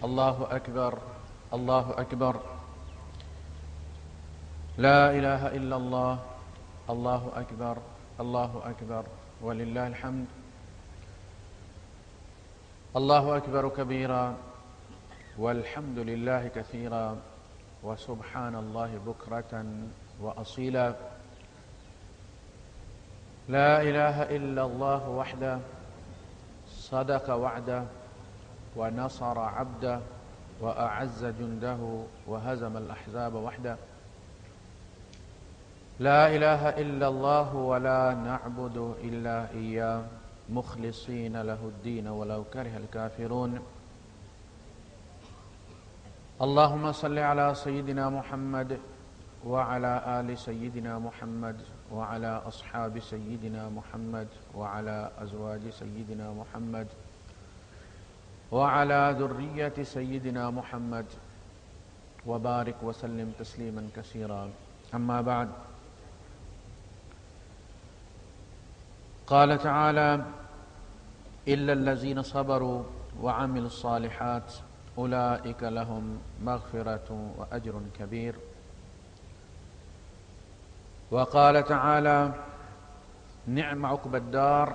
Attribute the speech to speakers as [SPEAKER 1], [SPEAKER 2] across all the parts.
[SPEAKER 1] الله أكبر الله أكبر لا إله إلا الله الله أكبر الله أكبر ولله الحمد الله أكبر كبيرا والحمد لله كثيرا وسبحان الله بكرة وأصيلا لا إله إلا الله وحده صدق وعده ونصر عبده وأعز جنده وهزم الأحزاب وحده لا إله إلا الله ولا نعبد إلا إياه مخلصين له الدين ولو كره الكافرون اللهم صل على سيدنا محمد وعلى آل سيدنا محمد وعلى أصحاب سيدنا محمد وعلى أزواج سيدنا محمد وعلى ذرية سيدنا محمد وبارك وسلم تسليما كثيرا أما بعد قال تعالى إلا الذين صبروا وعملوا الصالحات أولئك لهم مغفرة وأجر كبير وقال تعالى نعم عقبى الدار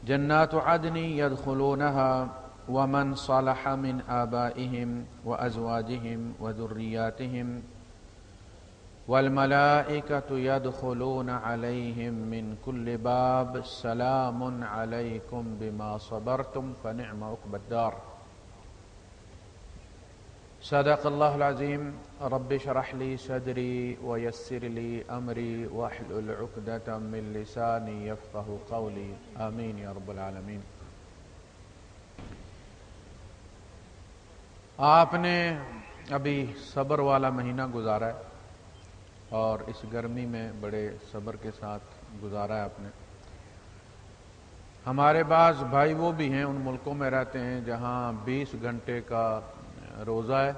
[SPEAKER 1] جنات عدن يدخلونها ومن صلح من آبائهم وأزواجهم وذرياتهم والملائكة يدخلون عليهم من كل باب سلام عليكم بما صبرتم فنعم عقبى الدار صدق الله العظيم رب اشرح لي صدري ويسر لي أمري واحلل عقدة من لساني يفقه قولي آمين يا رب العالمين۔ آپ نے ابھی صبر والا مہینہ گزارا ہے اور اس گرمی میں بڑے صبر کے ساتھ گزارا ہے آپ نے۔ ہمارے بعض بھائی وہ بھی ہیں ان ملکوں میں رہتے ہیں جہاں 20 گھنٹے کا روزہ ہے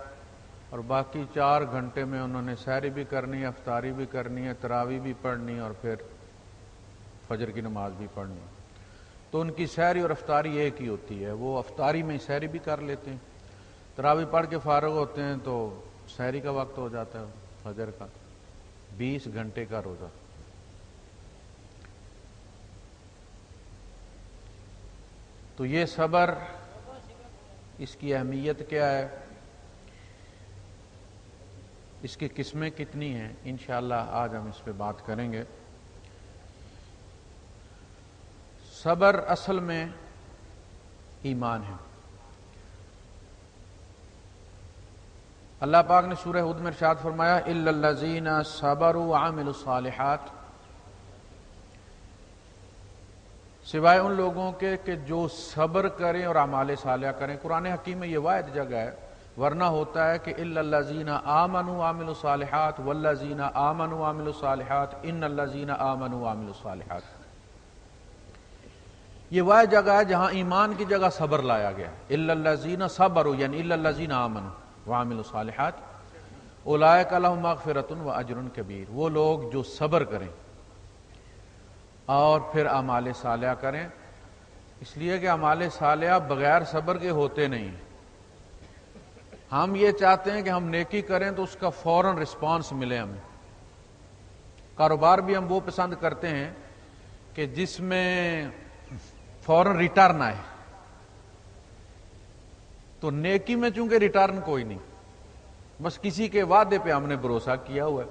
[SPEAKER 1] اور باقی 4 گھنٹے میں انہوں نے سحری بھی کرنی ہے، افطاری بھی کرنی ہے، تراویح بھی پڑھنی ہے اور پھر فجر کی نماز بھی پڑھنی ہے۔ تو ان کی سحری اور افطاری ایک ہی ہوتی ہے، وہ افطاری میں سحری بھی کر لیتے ہیں، تراویح پڑھ کے فارغ ہوتے ہیں تو سحری کا وقت ہو جاتا ہے فجر کا۔ 20 گھنٹے کا روزہ۔ تو یہ صبر، اس کی اہمیت کیا ہے، اس کی قسمیں کتنی ہیں، انشاءاللہ آج ہم اس پہ بات کریں گے۔ صبر اصل میں ایمان ہے۔ اللہ پاک نے سورہ ہود میں ارشاد فرمایا الا الذین صبروا وعملوا الصالحات، سوائے ان لوگوں کے کہ جو صبر کریں اور اعمال صالحہ کریں۔ قرآن حکیم میں یہ واحد جگہ ہے، ورنہ ہوتا ہے کہ الا الذین آمنوا وعملوا الصالحات والذین آمنوا وعملوا الصالحات ان الذین آمنوا وعملوا الصالحات۔ یہ واحد جگہ ہے جہاں ایمان کی جگہ صبر لایا گیا، الا الذین صبروا یعنی الا الذین آمنوا وعملوا الصالحات اولئک لهم مغفرۃ واجر کبیر، وہ لوگ جو صبر کریں اور پھر اعمال صالحہ کریں، اس لیے کہ اعمال صالحہ بغیر صبر کے ہوتے نہیں۔ ہم یہ چاہتے ہیں کہ ہم نیکی کریں تو اس کا فوراً رسپانس ملے ہمیں۔ کاروبار بھی ہم وہ پسند کرتے ہیں کہ جس میں فوراً ریٹرن آئے، تو نیکی میں چونکہ ریٹرن کوئی نہیں، بس کسی کے وعدے پہ ہم نے بھروسہ کیا ہوا ہے،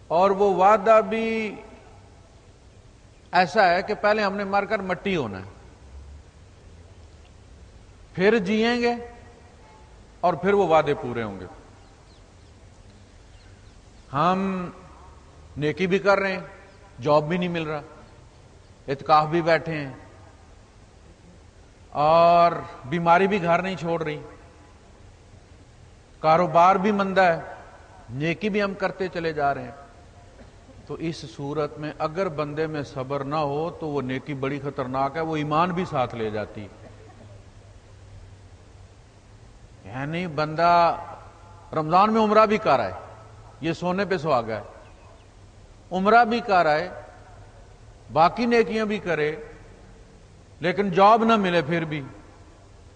[SPEAKER 1] اور وہ وعدہ بھی ایسا ہے کہ پہلے ہم نے مر کر مٹی ہونا ہے، پھر جئیں گے اور پھر وہ وعدے پورے ہوں گے۔ ہم نیکی بھی کر رہے ہیں، جاب بھی نہیں مل رہا، اعتکاف بھی بیٹھے ہیں، اور بیماری بھی گھر نہیں چھوڑ رہی، کاروبار بھی مندہ ہے، نیکی بھی ہم کرتے چلے جا رہے ہیں۔ تو اس صورت میں اگر بندے میں صبر نہ ہو تو وہ نیکی بڑی خطرناک ہے، وہ ایمان بھی ساتھ لے جاتی۔ یعنی بندہ رمضان میں عمرہ بھی کر رہا ہے، یہ سونے پہ سہاگا ہے، عمرہ بھی کر رہا ہے، باقی نیکیاں بھی کرے، لیکن جاب نہ ملے پھر بھی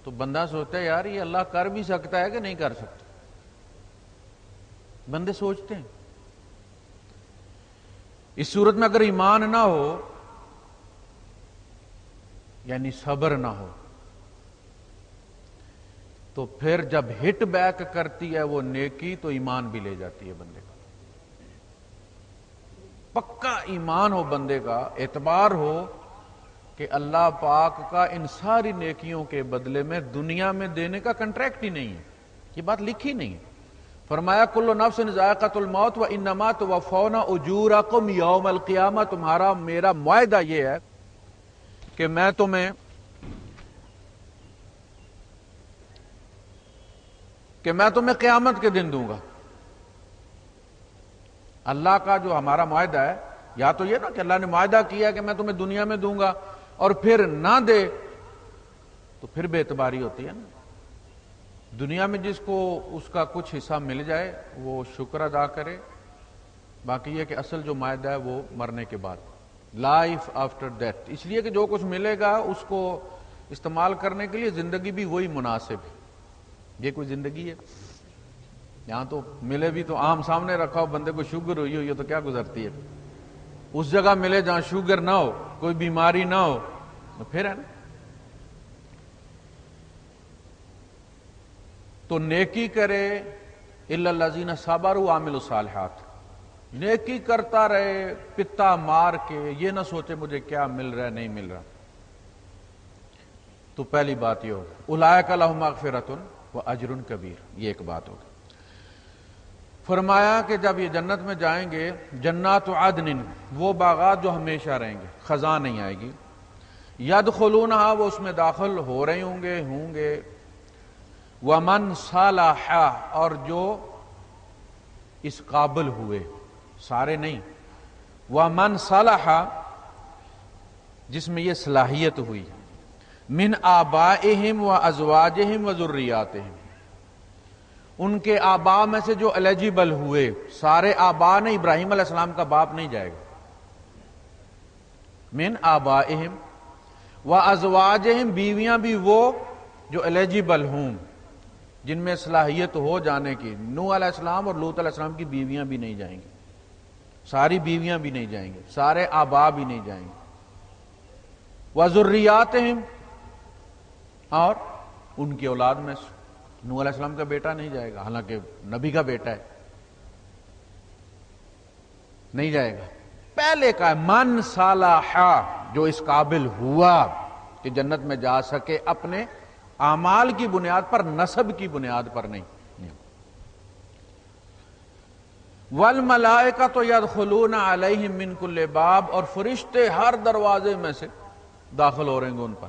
[SPEAKER 1] تو بندہ سوچتا ہے یار یہ اللہ کر بھی سکتا ہے کہ نہیں کر سکتا. بندے سوچتے ہیں. اس صورت میں اگر ایمان نہ ہو یعنی صبر نہ ہو تو پھر جب ہٹ بیک کرتی ہے وہ نیکی تو ایمان بھی لے جاتی ہے بندے کا. پکا ایمان ہو بندے کا، اعتبار ہو کہ اللہ پاک کا ان ساری نیکیوں کے بدلے میں دنیا میں دینے کا کنٹریکٹ ہی نہیں ہے. یہ بات لکھی نہیں ہے. فرمایا کل نفس ذائقۃ الموت وانما توفون اجورکم یوم القیامہ. تمہارا میرا معاہدہ یہ ہے کہ میں تمہیں قیامت کے دن دوں گا. اللہ کا جو ہمارا معاہدہ ہے، یا تو یہ نا کہ اللہ نے معاہدہ کیا کہ میں تمہیں دنیا میں دوں گا اور پھر نہ دے تو پھر بے اعتباری ہوتی ہے نا. دنیا میں جس کو اس کا کچھ حصہ مل جائے وہ شکر ادا کرے. باقی یہ کہ اصل جو معاہدہ ہے وہ مرنے کے بعد، لائف آفٹر ڈیتھ. اس لیے کہ جو کچھ ملے گا اس کو استعمال کرنے کے لیے زندگی بھی وہی مناسب ہے. یہ کوئی زندگی ہے؟ یہاں تو ملے بھی تو عام سامنے رکھا ہو، بندے کو شوگر ہوئی ہو یہ تو کیا گزرتی ہے. اس جگہ ملے جہاں شوگر نہ ہو، کوئی بیماری نہ ہو تو پھر ہے نا. تو نیکی کرے الا الذین صبروا وعملوا الصالحات. نیکی کرتا رہے پتا مار کے، یہ نہ سوچے مجھے کیا مل رہا ہے نہیں مل رہا. تو پہلی بات یہ ہوگی اولئک لہم مغفرۃ واجر کبیر. یہ ایک بات ہوگی. فرمایا کہ جب یہ جنت میں جائیں گے، جنات عدن، وہ باغات جو ہمیشہ رہیں گے، خزاں نہیں آئے گی. یدخلونہا، وہ اس میں داخل ہو رہے ہوں گے. ومن صالح، اور جو اس قابل ہوئے، سارے نہیں. ومن صالح، جس میں یہ صلاحیت ہوئی. من آبائہم و ازواجہم و ذریاتہم، ان کے آبا میں سے جو ایلیجیبل ہوئے. سارے آبا نے، ابراہیم علیہ السلام کا باپ نہیں جائے گا. من آبائہم و ازواجہم، بیویاں بھی وہ جو ایلیجیبل ہوں، جن میں صلاحیت ہو جانے کی. نوح علیہ السلام اور لوط علیہ السلام کی بیویاں بھی نہیں جائیں گی. ساری بیویاں بھی نہیں جائیں گی، سارے آبا بھی نہیں جائیں گے. وذریاتہم، اور ان کی اولاد میں سے. نوح علیہ السلام کا بیٹا نہیں جائے گا، حالانکہ نبی کا بیٹا ہے، نہیں جائے گا. پہلے کا ہے من صالح، جو اس قابل ہوا کہ جنت میں جا سکے اپنے اعمال کی بنیاد پر، نسب کی بنیاد پر نہیں. والملائکۃ یدخلون علیہم من کل باب، اور فرشتے ہر دروازے میں سے داخل ہو رہیں گے ان پر.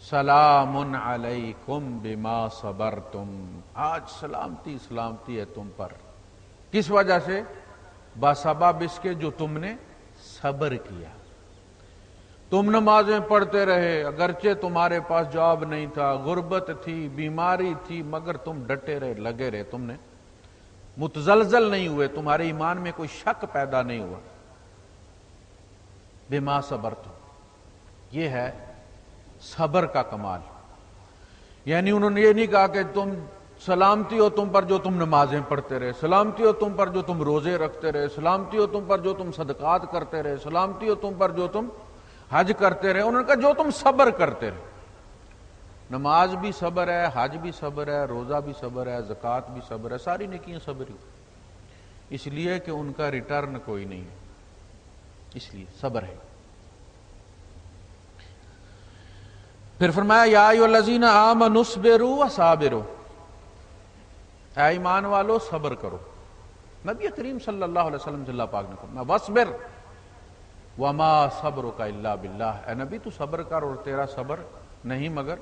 [SPEAKER 1] سلام علیکم بما صبرتم، آج سلامتی سلامتی ہے تم پر. کس وجہ سے؟ بسبب اس کے جو تم نے صبر کیا. تم نمازیں پڑھتے رہے اگرچہ تمہارے پاس جاب نہیں تھا، غربت تھی، بیماری تھی، مگر تم ڈٹے رہے، لگے رہے. تم نے متزلزل نہیں ہوئے، تمہارے ایمان میں کوئی شک پیدا نہیں ہوا. بما صبرتم، یہ ہے صبر کا کمال. یعنی انہوں نے یہ نہیں کہا کہ تم سلامتی ہو تم پر جو تم نمازیں پڑھتے رہے، سلامتی ہو تم پر جو تم روزے رکھتے رہے، سلامتی ہو تم پر جو تم صدقات کرتے رہے، سلامتی ہو تم پر جو تم حج کرتے رہے. انہوں نے کہا جو تم صبر کرتے رہے. نماز بھی صبر ہے، حج بھی صبر ہے، روزہ بھی صبر ہے، زکوٰۃ بھی صبر ہے، ساری نیکیاں صبر ہی. اس لیے کہ ان کا ریٹرن کوئی نہیں ہے، اس لیے صبر ہے. پھر فرمایا یا ایھا الذین آمنوا اصبروا وصابروا، اے ایمان والو صبر کرو. نبی کریم صلی اللہ علیہ وسلم سے اللہ پاک نے فرمایا واصبر وما صبرک الا باللہ، اے نبی تو صبر کر اور تیرا صبر نہیں مگر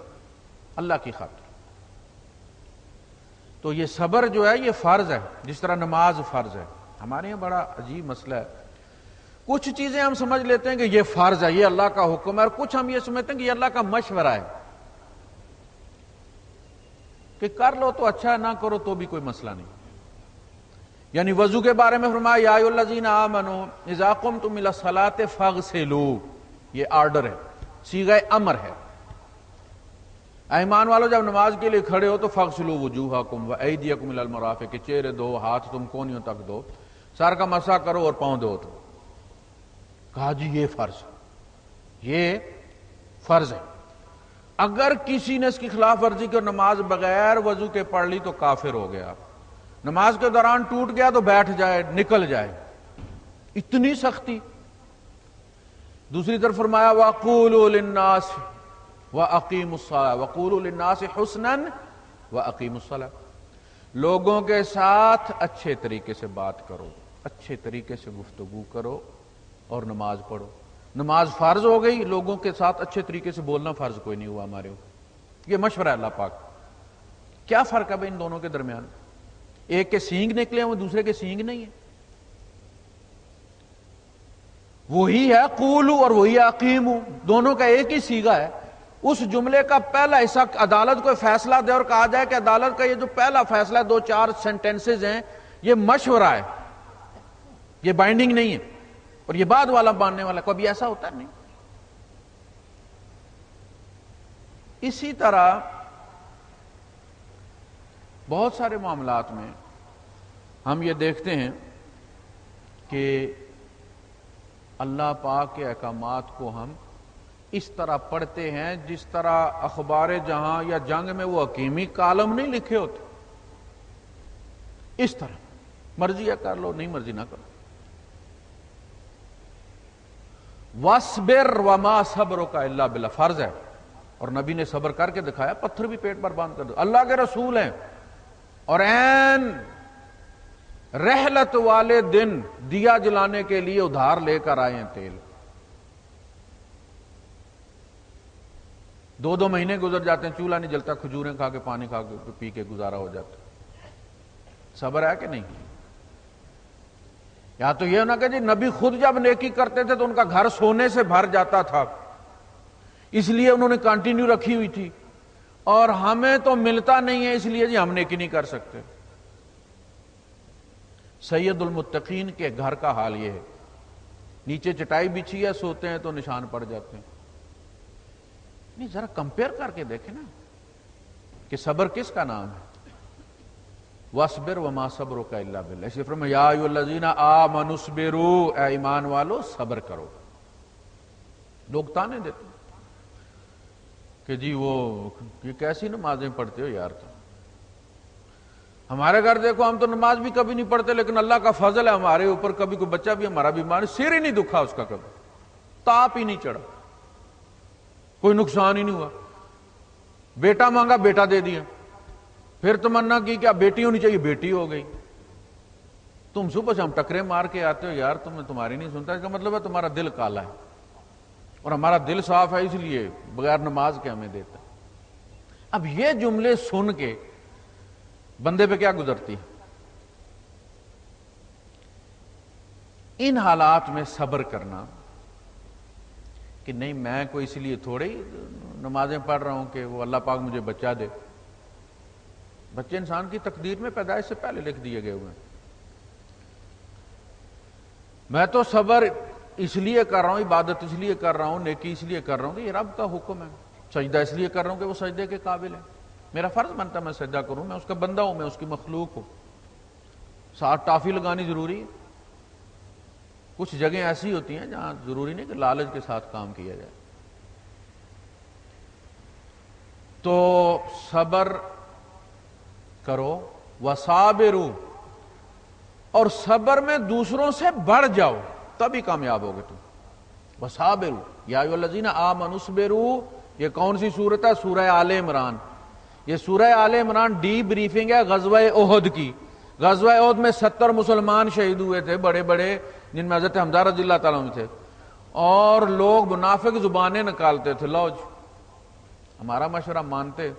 [SPEAKER 1] اللہ کی خاطر. تو یہ صبر جو ہے یہ فرض ہے، جس طرح نماز فرض ہے. ہمارے یہاں بڑا عجیب مسئلہ ہے، کچھ چیزیں ہم سمجھ لیتے ہیں کہ یہ فرض ہے، یہ اللہ کا حکم ہے، اور کچھ ہم یہ سمجھتے ہیں کہ یہ اللہ کا مشورہ ہے کہ کر لو تو اچھا، نہ کرو تو بھی کوئی مسئلہ نہیں. یعنی وضو کے بارے میں فرمایا یا ایھا الذین آمنوا اذا قمتم الی الصلاۃ فاغسلوا، یہ آرڈر ہے، صیغہ امر ہے. ایمان والو جب نماز کے لیے کھڑے ہو تو فغسلوا وجوہکم وایدیکم الی المرافق، چہرے دو، ہاتھ تم کونیوں تک دو، سر کا مسح کرو اور پاؤں دھو دو۔ کہا جی یہ فرض ہے، یہ فرض ہے، اگر کسی نے اس کی خلاف ورزی کی اور نماز بغیر وضو کے پڑھ لی تو کافر ہو گیا۔ نماز کے دوران ٹوٹ گیا تو بیٹھ جائے، نکل جائے، اتنی سختی۔ دوسری طرف فرمایا وَقُولُوا لِلنَّاسِ وَأَقِيمُوا الصَّلَاةَ وَقُولُوا لِلنَّاسِ حُسْنًا وَأَقِيمُوا الصَّلَاةَ، لوگوں کے ساتھ اچھے طریقے سے بات کرو، اچھے طریقے سے گفتگو کرو اور نماز پڑھو۔ نماز فرض ہو گئی، لوگوں کے ساتھ اچھے طریقے سے بولنا فرض کوئی نہیں ہوا ہمارے اوپر۔ یہ مشورہ ہے اللہ پاک۔ کیا فرق ہے بھائی ان دونوں کے درمیان؟ ایک کے سینگ نکلے ہیں، وہ دوسرے کے سینگ نہیں ہیں۔ وہی ہے قولو اور وہی ہے اقیمو، دونوں کا ایک ہی صیغہ ہے۔ اس جملے کا پہلا حصہ عدالت کو فیصلہ دے اور کہا جائے کہ عدالت کا یہ جو پہلا فیصلہ ہے، 2-4 سینٹنسز ہیں، یہ مشورہ ہے، یہ بائنڈنگ نہیں ہے، اور یہ بعد والا ماننے والا، کبھی ایسا ہوتا نہیں۔ اسی طرح بہت سارے معاملات میں ہم یہ دیکھتے ہیں کہ اللہ پاک کے احکامات کو ہم اس طرح پڑھتے ہیں جس طرح اخبار جہاں یا جنگ میں وہ حکیمی کالم نہیں لکھے ہوتے، اس طرح مرضی ہے کر لو، نہیں مرضی نہ کرو۔ وَاصْبِرْ وَمَا صَبْرُكَ إِلَّا بِاللَّهِ، فرض ہے، اور نبی نے صبر کر کے دکھایا، پتھر بھی پیٹ پر باندھ کر دو۔ اللہ کے رسول ہیں اور عین رحلت والے دن دیا جلانے کے لیے ادھار لے کر آئے ہیں تیل، 2 مہینے گزر جاتے ہیں، چولہا نہیں جلتا، کھجوریں کھا کے پانی کھا کے پی کے گزارا ہو جاتا۔ صبر ہے کہ نہیں؟ یا تو یہ نہ کہ جی نبی خود جب نیکی کرتے تھے تو ان کا گھر سونے سے بھر جاتا تھا، اس لیے انہوں نے کنٹینیو رکھی ہوئی تھی، اور ہمیں تو ملتا نہیں ہے اس لیے جی ہم نیکی نہیں کر سکتے۔ سید المتقین کے گھر کا حال یہ ہے، نیچے چٹائی بچھی ہے، سوتے ہیں تو نشان پڑ جاتے ہیں۔ نہیں، ذرا کمپیئر کر کے دیکھیں نا کہ صبر کس کا نام ہے۔ وَاصْبِرْ وَمَا صَبْرُكَ إِلَّا بِاللَّهِ، اسی فرمایا یا ایھا الذین آمنوا اصبروا، اے ایمان والو صبر کرو۔ لوگ تانے دیتے کہ جی وہ یہ کیسی نمازیں پڑھتے ہو یار تم، ہمارے گھر دیکھو ہم تو نماز بھی کبھی نہیں پڑھتے، لیکن اللہ کا فضل ہے ہمارے اوپر، کبھی کوئی بچہ بھی ہمارا بیمار، سر ہی نہیں دکھا اس کا، کبھی تاپ ہی نہیں چڑھا، کوئی نقصان ہی نہیں ہوا۔ بیٹا مانگا بیٹا دے دیا، پھر تمنا کی کیا بیٹی ہونی چاہیے، بیٹی ہو گئی۔ تم صبح سے ہم ٹکرے مار کے آتے ہو یار، تمہیں تمہاری نہیں سنتا، اس کا مطلب ہے تمہارا دل کالا ہے، اور ہمارا دل صاف ہے اس لیے بغیر نماز کے ہمیں دیتا۔ اب یہ جملے سن کے بندے پہ کیا گزرتی ہے؟ ان حالات میں صبر کرنا کہ نہیں میں کوئی اس لیے تھوڑی نمازیں پڑھ رہا ہوں کہ وہ اللہ پاک مجھے بچہ دے۔ بچے انسان کی تقدیر میں پیدائش سے پہلے لکھ دیے گئے ہوئے ہیں۔ میں تو صبر اس لیے کر رہا ہوں، عبادت اس لیے کر رہا ہوں، نیکی اس لیے کر رہا ہوں کہ یہ رب کا حکم ہے، سجدہ اس لیے کر رہا ہوں کہ وہ سجدے کے قابل ہے، میرا فرض بنتا ہے میں سجدہ کروں، میں اس کا بندہ ہوں، میں اس کی مخلوق ہوں۔ ساتھ ٹافی لگانی ضروری ہے، کچھ جگہیں ایسی ہوتی ہیں جہاں ضروری نہیں کہ لالچ کے ساتھ کام کیا جائے۔ تو صبر کرو، وصابروا، اور صبر میں دوسروں سے بڑھ جاؤ، تبھی کامیاب ہوگے تم۔ وصابروا یا ایھا الذین آمنوا اصبروا، یہ کون سی صورت ہے؟ سورہ آل عمران۔ یہ سورہ آل عمران ڈی بریفنگ ہے غزوہ احد کی۔ غزوہ احد میں 70 مسلمان شہید ہوئے تھے، بڑے بڑے، جن میں حضرت حمزہ رضی اللہ تعالیٰ عنہ تھے، اور لوگ منافق زبانیں نکالتے تھے، لو جی ہمارا مشورہ مانتے،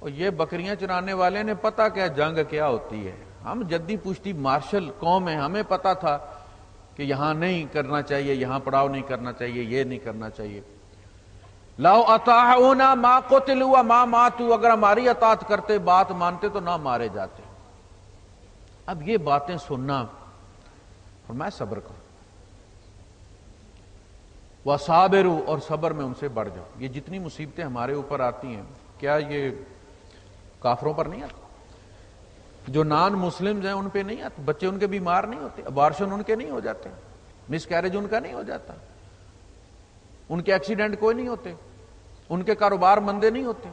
[SPEAKER 1] اور یہ بکریاں چرانے والے نے پتا کیا جنگ کیا ہوتی ہے، ہم جدی پشتی مارشل قوم ہیں، ہمیں پتا تھا کہ یہاں نہیں کرنا چاہیے، یہاں پڑاؤ نہیں کرنا چاہیے، یہ نہیں کرنا چاہیے۔ لو اطاعونا ما قتلوا وما ماتوا، اگر ہماری اطاعت کرتے، بات مانتے تو نہ مارے جاتے۔ اب یہ باتیں سننا، فرمایا صبر کرو، وصابروا، اور صبر میں ان سے بڑھ جاؤ۔ یہ جتنی مصیبتیں ہمارے اوپر آتی ہیں، کیا یہ کافروں پر نہیں آتا؟ جو نان مسلمز ہیں ان پہ نہیں آتے؟ بچے ان کے بیمار نہیں ہوتے؟ ابارشن ان کے نہیں ہو جاتے؟ مس کیریج ان کا نہیں ہو جاتا؟ ان کے ایکسیڈنٹ کوئی نہیں ہوتے؟ ان کے کاروبار مندے نہیں ہوتے؟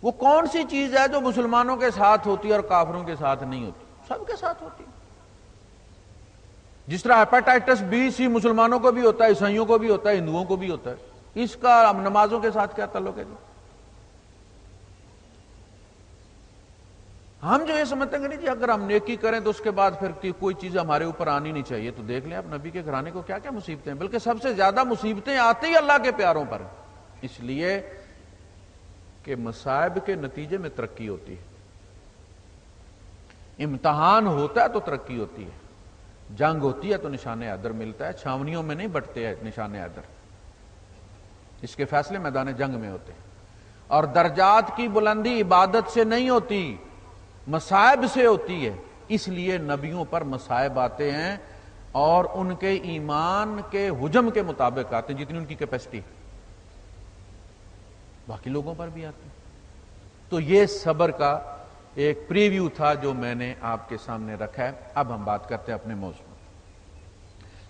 [SPEAKER 1] وہ کون سی چیز ہے جو مسلمانوں کے ساتھ ہوتی ہے اور کافروں کے ساتھ نہیں ہوتی؟ سب کے ساتھ ہوتی ہے. جس طرح ہیپاٹائٹس بی سی مسلمانوں کو بھی ہوتا ہے، عیسائیوں کو بھی ہوتا ہے، ہندوؤں کو بھی ہوتا ہے، اس کا نمازوں کے ساتھ کیا تعلق ہے جی؟ ہم جو یہ سمجھتے ہیں کہ نہیں جی اگر ہم نیکی کریں تو اس کے بعد پھر کوئی چیز ہمارے اوپر آنی نہیں چاہیے، تو دیکھ لیں آپ نبی کے گھرانے کو کیا کیا مصیبتیں ہیں، بلکہ سب سے زیادہ مصیبتیں آتی ہی اللہ کے پیاروں پر، اس لیے کہ مصائب کے نتیجے میں ترقی ہوتی ہے. امتحان ہوتا ہے تو ترقی ہوتی ہے، جنگ ہوتی ہے تو نشان حیدر ملتا ہے. چھاونیوں میں نہیں بٹتے ہیں نشان حیدر، اس کے فیصلے میدان جنگ میں ہوتے ہیں. اور درجات کی بلندی عبادت سے نہیں ہوتی، مصائب سے ہوتی ہے. اس لیے نبیوں پر مصائب آتے ہیں اور ان کے ایمان کے حجم کے مطابق آتے ہیں، جتنی ان کی کیپیسٹی، باقی لوگوں پر بھی آتے ہیں. تو یہ صبر کا ایک پریویو تھا جو میں نے آپ کے سامنے رکھا ہے. اب ہم بات کرتے ہیں اپنے موضوع.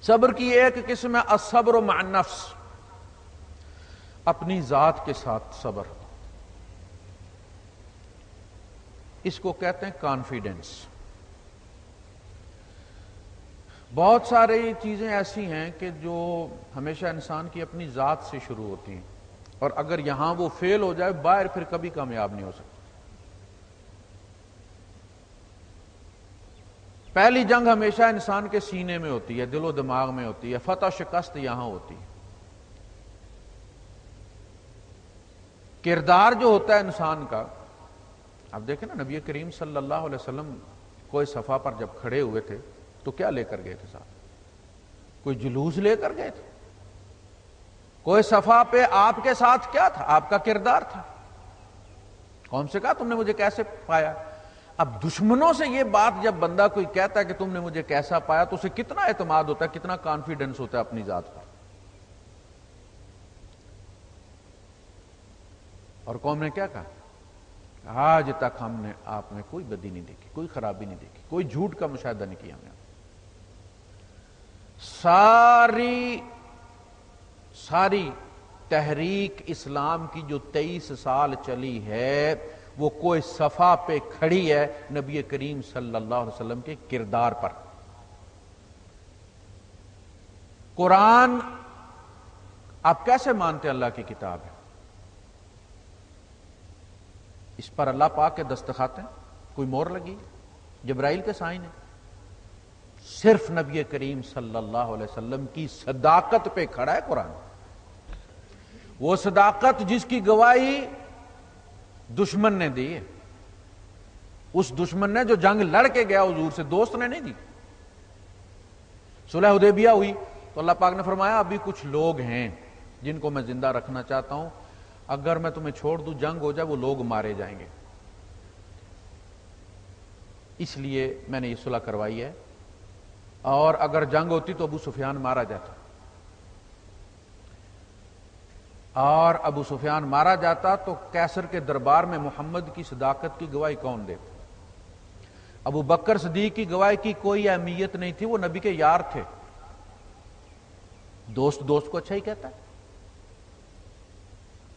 [SPEAKER 1] صبر کی ایک قسم ہے الصبر مع النفس، اپنی ذات کے ساتھ صبر. اس کو کہتے ہیں کانفیڈنس. بہت ساری چیزیں ایسی ہیں کہ جو ہمیشہ انسان کی اپنی ذات سے شروع ہوتی ہیں، اور اگر یہاں وہ فیل ہو جائے باہر پھر کبھی کامیاب نہیں ہو سکتا. پہلی جنگ ہمیشہ انسان کے سینے میں ہوتی ہے، دل و دماغ میں ہوتی ہے، فتح شکست یہاں ہوتی ہے. کردار جو ہوتا ہے انسان کا، اب دیکھیں نا نبی کریم صلی اللہ علیہ وسلم کوئی صفا پر جب کھڑے ہوئے تھے تو کیا لے کر گئے تھے ساتھ؟ کوئی جلوس لے کر گئے تھے؟ کوئی صفا پہ آپ کے ساتھ کیا تھا؟ آپ کا کردار تھا. قوم سے کہا تم نے مجھے کیسے پایا؟ اب دشمنوں سے یہ بات جب بندہ کوئی کہتا ہے کہ تم نے مجھے کیسا پایا، تو اسے کتنا اعتماد ہوتا ہے، کتنا کانفیڈنس ہوتا ہے اپنی ذات پر. اور قوم نے کیا کہا؟ آج تک ہم نے آپ میں کوئی بدی نہیں دیکھی، کوئی خرابی نہیں دیکھی، کوئی جھوٹ کا مشاہدہ نہیں کیا. ہمیں ساری تحریک اسلام کی جو 23 سال چلی ہے وہ کوئی صفا پہ کھڑی ہے نبی کریم صلی اللہ علیہ وسلم کے کردار پر. قرآن آپ کیسے مانتے اللہ کی کتاب ہے؟ اس پر اللہ پاک کے دستخط ہیں، کوئی مور لگی، جبرائیل کے سائن ہے. صرف نبی کریم صلی اللہ علیہ وسلم کی صداقت پہ کھڑا ہے قرآن. وہ صداقت جس کی گواہی دشمن نے دی ہے، اس دشمن نے جو جنگ لڑ کے گیا حضور سے، دوست نے نہیں دی. صلح حدیبیہ ہوئی تو اللہ پاک نے فرمایا ابھی کچھ لوگ ہیں جن کو میں زندہ رکھنا چاہتا ہوں، اگر میں تمہیں چھوڑ دوں جنگ ہو جائے وہ لوگ مارے جائیں گے، اس لیے میں نے یہ صلح کروائی ہے. اور اگر جنگ ہوتی تو ابو سفیان مارا جاتا، اور ابو سفیان مارا جاتا تو کیسر کے دربار میں محمد کی صداقت کی گواہی کون دیتا؟ ابو بکر صدیق کی گواہی کی کوئی اہمیت نہیں تھی، وہ نبی کے یار تھے. دوست کو اچھا ہی کہتا ہے.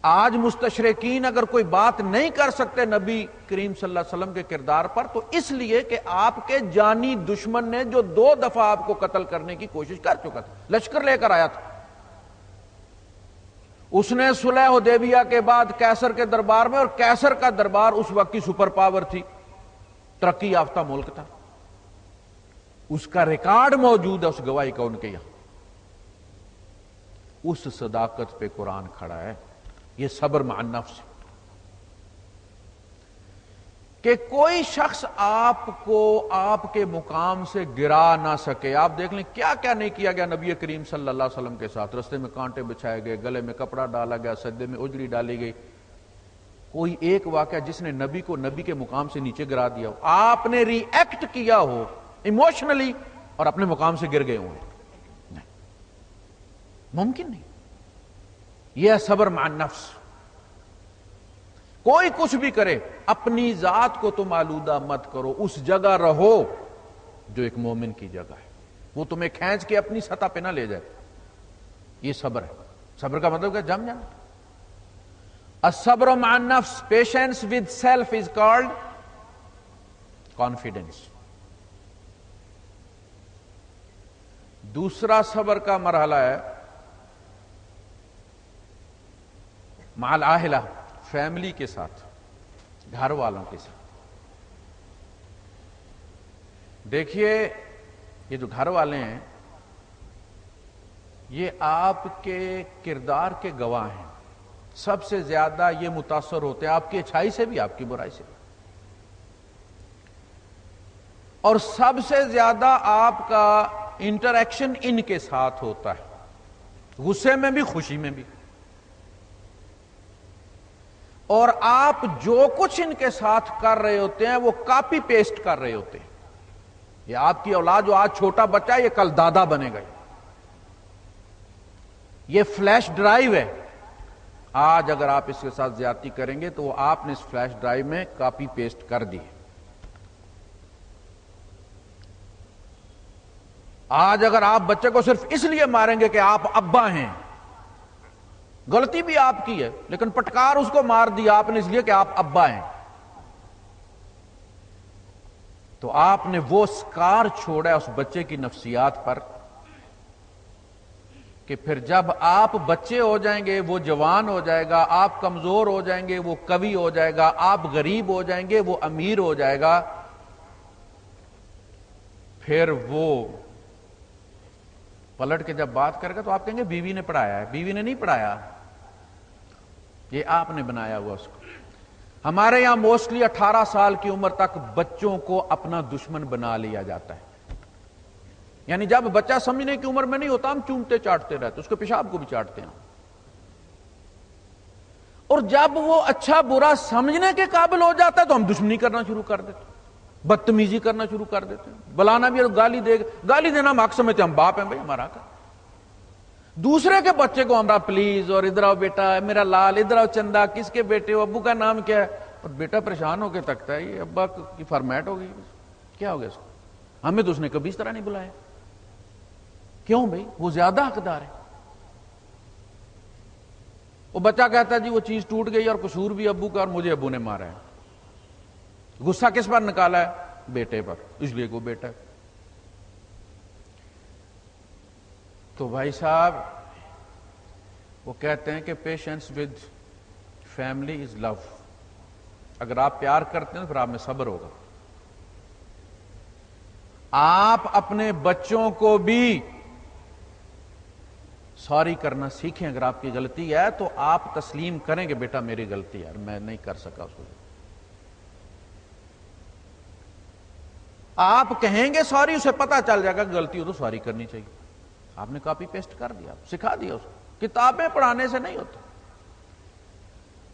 [SPEAKER 1] آج مستشرقین اگر کوئی بات نہیں کر سکتے نبی کریم صلی اللہ علیہ وسلم کے کردار پر، تو اس لیے کہ آپ کے جانی دشمن نے جو 2 دفعہ آپ کو قتل کرنے کی کوشش کر چکا تھا، لشکر لے کر آیا تھا. اس نے صلح حدیبیہ کے بعد کیسر کے دربار میں، اور کیسر کا دربار اس وقت کی سپر پاور تھی، ترقی یافتہ ملک تھا، اس کا ریکارڈ موجود ہے اس گواہی کا ان کے یہاں. اس صداقت پہ قرآن کھڑا ہے. یہ صبر مع النفس، کہ کوئی شخص آپ کو آپ کے مقام سے گرا نہ سکے. آپ دیکھ لیں کیا کیا نہیں کیا گیا نبی کریم صلی اللہ علیہ وسلم کے ساتھ. رستے میں کانٹے بچھائے گئے، گلے میں کپڑا ڈالا گیا، سجدے میں اجڑی ڈالی گئی. کوئی ایک واقعہ جس نے نبی کو نبی کے مقام سے نیچے گرا دیا ہو، آپ نے ری ایکٹ کیا ہو ایموشنلی اور اپنے مقام سے گر گئے ہوں؟ نہیں، ممکن نہیں. یہ ہے صبر مع النفس. کوئی کچھ بھی کرے اپنی ذات کو تم آلودہ مت کرو، اس جگہ رہو جو ایک مومن کی جگہ ہے، وہ تمہیں کھینچ کے اپنی سطح پہ نہ لے جائے۔ یہ صبر ہے۔ صبر کا مطلب کیا؟ جم جانا۔ الصبر مع النفس، patience with self is called confidence. دوسرا صبر کا مرحلہ ہے مع الاہلہ، فیملی کے ساتھ، گھر والوں کے ساتھ۔ دیکھیے یہ جو گھر والے ہیں یہ آپ کے کردار کے گواہ ہیں، سب سے زیادہ یہ متاثر ہوتے ہیں آپ کی اچھائی سے بھی، آپ کی برائی سے بھی، اور سب سے زیادہ آپ کا انٹریکشن ان کے ساتھ ہوتا ہے، غصے میں بھی خوشی میں بھی، اور آپ جو کچھ ان کے ساتھ کر رہے ہوتے ہیں وہ کاپی پیسٹ کر رہے ہوتے ہیں۔ یہ آپ کی اولاد جو آج چھوٹا بچہ ہے یہ کل دادا بنے گا، یہ فلیش ڈرائیو ہے، آج اگر آپ اس کے ساتھ زیادتی کریں گے تو وہ آپ نے اس فلیش ڈرائیو میں کاپی پیسٹ کر دی۔ آج اگر آپ بچے کو صرف اس لیے ماریں گے کہ آپ ابا ہیں، غلطی بھی آپ کی ہے لیکن پٹکار اس کو مار دیا آپ نے اس لیے کہ آپ ابا ہیں، تو آپ نے وہ سکار چھوڑا ہے اس بچے کی نفسیات پر کہ پھر جب آپ بچے ہو جائیں گے وہ جوان ہو جائے گا، آپ کمزور ہو جائیں گے وہ قوی ہو جائے گا، آپ غریب ہو جائیں گے وہ امیر ہو جائے گا، پھر وہ پلٹ کے جب بات کرے گا تو آپ کہیں گے بیوی نے پڑھایا ہے۔ بیوی نے نہیں پڑھایا، یہ آپ نے بنایا ہوا اس کو۔ ہمارے یہاں موسٹلی 18 سال کی عمر تک بچوں کو اپنا دشمن بنا لیا جاتا ہے، یعنی جب بچہ سمجھنے کی عمر میں نہیں ہوتا ہم چومتے چاٹتے رہتے، اس کے پیشاب کو بھی چاٹتے ہیں، اور جب وہ اچھا برا سمجھنے کے قابل ہو جاتا ہے تو ہم دشمنی کرنا شروع کر دیتے ہیں، بدتمیزی کرنا شروع کر دیتے ہیں، بلانا بھی، گالی دے گالی دینا ہم حق سمجھتے ہیں، ہم باپ ہیں بھائی ہمارا حق ہے۔ دوسرے کے بچے کو ہمارا پلیز اور ادھر آؤ بیٹا میرا لال، ادھر آؤ چندہ، کس کے بیٹے ہو، ابو کا نام کیا ہے، اور بیٹا پریشان ہو کے تکتا ہے یہ ابا کی فارمیٹ ہو گئی، کیا ہو گیا اس کو؟ ہمیں تو اس نے کبھی اس طرح نہیں بلایا۔ کیوں بھائی؟ وہ زیادہ حقدار ہے۔ وہ بچہ کہتا ہے جی وہ چیز ٹوٹ گئی اور قصور بھی ابو کا اور مجھے ابو نے مارا ہے۔ غصہ کس پر نکالا ہے؟ بیٹے پر، اس لیے وہ بیٹا ہے۔ تو بھائی صاحب وہ کہتے ہیں کہ پیشنس ود فیملی از لو، اگر آپ پیار کرتے ہیں تو پھر آپ میں صبر ہوگا۔ آپ اپنے بچوں کو بھی سوری کرنا سیکھیں، اگر آپ کی غلطی ہے تو آپ تسلیم کریں کہ بیٹا میری غلطی ہے، میں نہیں کر سکا اس کو۔ آپ کہیں گے سوری، اسے پتا چل جائے گا کہ غلطی ہو تو سوری کرنی چاہیے، آپ نے کاپی پیسٹ کر دیا، سکھا دیا اس کو۔ کتابیں پڑھانے سے نہیں ہوتا۔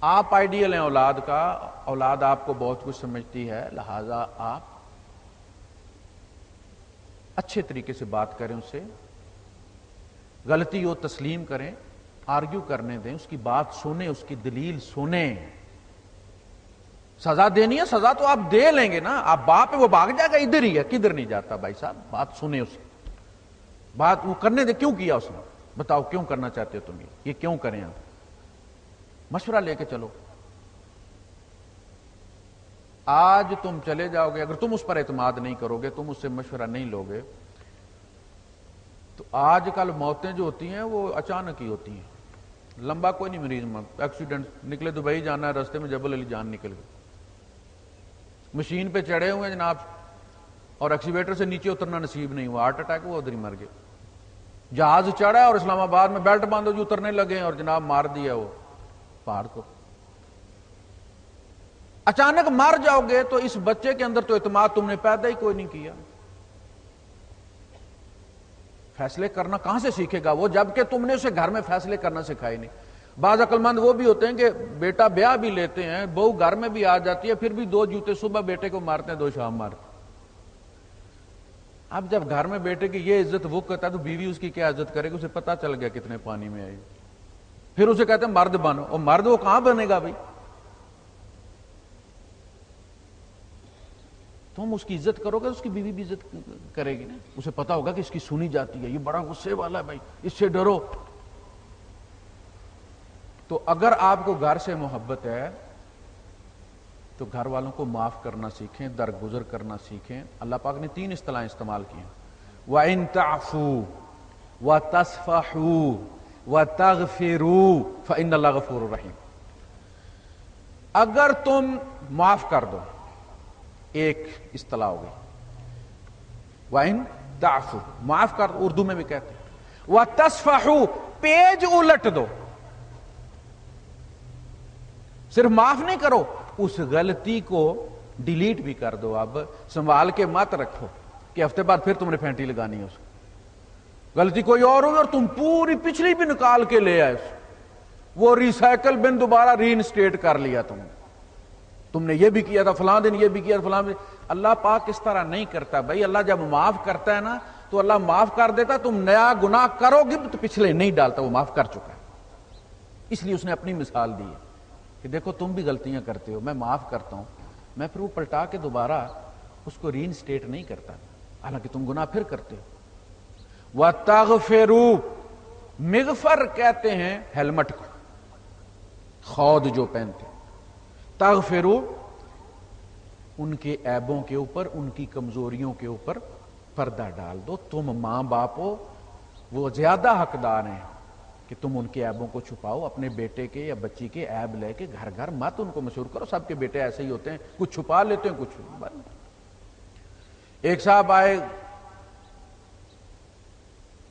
[SPEAKER 1] آپ آئیڈیل ہیں اولاد کا، اولاد آپ کو بہت کچھ سمجھتی ہے، لہذا آپ اچھے طریقے سے بات کریں اس سے، غلطی ہو تسلیم کریں، آرگیو کرنے دیں، اس کی بات سنیں، اس کی دلیل سنیں۔ سزا دینی ہے، سزا تو آپ دے لیں گے نا، آپ باپ ہے وہ بھاگ جائے گا، ادھر ہی ہے، کدھر نہیں جاتا بھائی صاحب، بات سنیں اس کی، بات وہ کرنے دیں۔ کیوں کیا اس نے؟ بتاؤ کیوں کرنا چاہتے ہو تم یہ کیوں کریں آپ؟ مشورہ لے کے چلو۔ آج تم چلے جاؤ گے، اگر تم اس پر اعتماد نہیں کرو گے، تم اس سے مشورہ نہیں لو گے، تو آج کل موتیں جو ہوتی ہیں وہ اچانک ہی ہوتی ہیں، لمبا کوئی نہیں مریض مرتا، ایکسیڈنٹ نکلے دبئی جانا ہے، راستے میں جبل علی جان نکل گئی، مشین پہ چڑھے ہوئے ہیں جناب اور ایکسیویٹر سے نیچے اترنا نصیب نہیں ہوا، ہارٹ اٹیک ہوا، ادھر ہی مر گئے۔ جہاز چڑھا ہے اور اسلام آباد میں بیلٹ باندھو جو اترنے لگے ہیں اور جناب مار دیا وہ پہاڑ کو۔ اچانک مر جاؤ گے تو اس بچے کے اندر تو اعتماد تم نے پیدا ہی کوئی نہیں کیا، فیصلے کرنا کہاں سے سیکھے گا وہ، جبکہ تم نے اسے گھر میں فیصلے کرنا سکھائے نہیں۔ بعض عقل مند وہ بھی ہوتے ہیں کہ بیٹا بیاہ بھی لیتے ہیں، بہو گھر میں بھی آ جاتی ہے، پھر بھی 2 جوتے صبح بیٹے کو مارتے ہیں، 2 شام مارتے ہیں۔ اب جب گھر میں بیٹے کی یہ عزت وہ کرتا ہے تو بیوی اس کی کیا عزت کرے گی؟ اسے پتا چل گیا کتنے پانی میں آئی، پھر اسے کہتے ہیں مرد بنو، اور مرد وہ کہاں بنے گا بھائی؟ تم اس کی عزت کرو گے اس کی بیوی بھی عزت کرے گی نا. اسے پتا ہوگا کہ اس کی سنی جاتی ہے, یہ بڑا غصے والا ہے بھائی, اس سے ڈرو. تو اگر آپ کو گھر سے محبت ہے تو گھر والوں کو معاف کرنا سیکھیں, درگزر کرنا سیکھیں. اللہ پاک نے 3 اصطلاحیں استعمال کی ہیں, وَإِن تَعْفُوا وَتَصْفَحُوا وَتَغْفِرُوا فَإِنَّ اللَّهَ غَفُورٌ رَحِيمٌ. اگر تم معاف کر دو, ایک اصطلاح ہو گئی. وَإِن تَعْفُوا معاف کر دو, اردو میں بھی کہتے ہیں. وَتَصْفَحُوا پیج الٹ دو. صرف معاف نہیں کرو, اس غلطی کو ڈیلیٹ بھی کر دو. اب سنبھال کے مت رکھو کہ ہفتے بعد پھر تم نے پھینٹی لگانی ہے اس کو. غلطی کوئی اور ہوگی اور تم پوری پچھلی بھی نکال کے لے آئے, وہ ریسائیکل بن دوبارہ ری انسٹیٹ کر لیا. تم نے یہ بھی کیا تھا فلاں دن, یہ بھی کیا فلاں دن. اللہ پاک اس طرح نہیں کرتا بھائی. اللہ جب معاف کرتا ہے نا تو اللہ معاف کر دیتا. تم نیا گناہ کرو گے تو پچھلے نہیں ڈالتا, وہ معاف کر چکا ہے. اس لیے اس نے اپنی مثال دی ہے کہ دیکھو تم بھی غلطیاں کرتے ہو, میں معاف کرتا ہوں, میں پھر وہ پلٹا کے دوبارہ اس کو ری انسٹیٹ نہیں کرتا, حالانکہ تم گناہ پھر کرتے ہو. وَتَغْفِرُوا مغفر کہتے ہیں ہیلمٹ کو, خود جو پہنتے. تغفروا ان کے عیبوں کے اوپر, ان کی کمزوریوں کے اوپر پردہ ڈال دو. تم ماں باپ ہو, وہ زیادہ حقدار ہیں کہ تم ان کے عیبوں کو چھپاؤ. اپنے بیٹے کے یا بچی کے عیب لے کے گھر گھر مت ان کو مشہور کرو. سب کے بیٹے ایسے ہی ہوتے ہیں, کچھ چھپا لیتے ہیں کچھ. ایک صاحب آئے,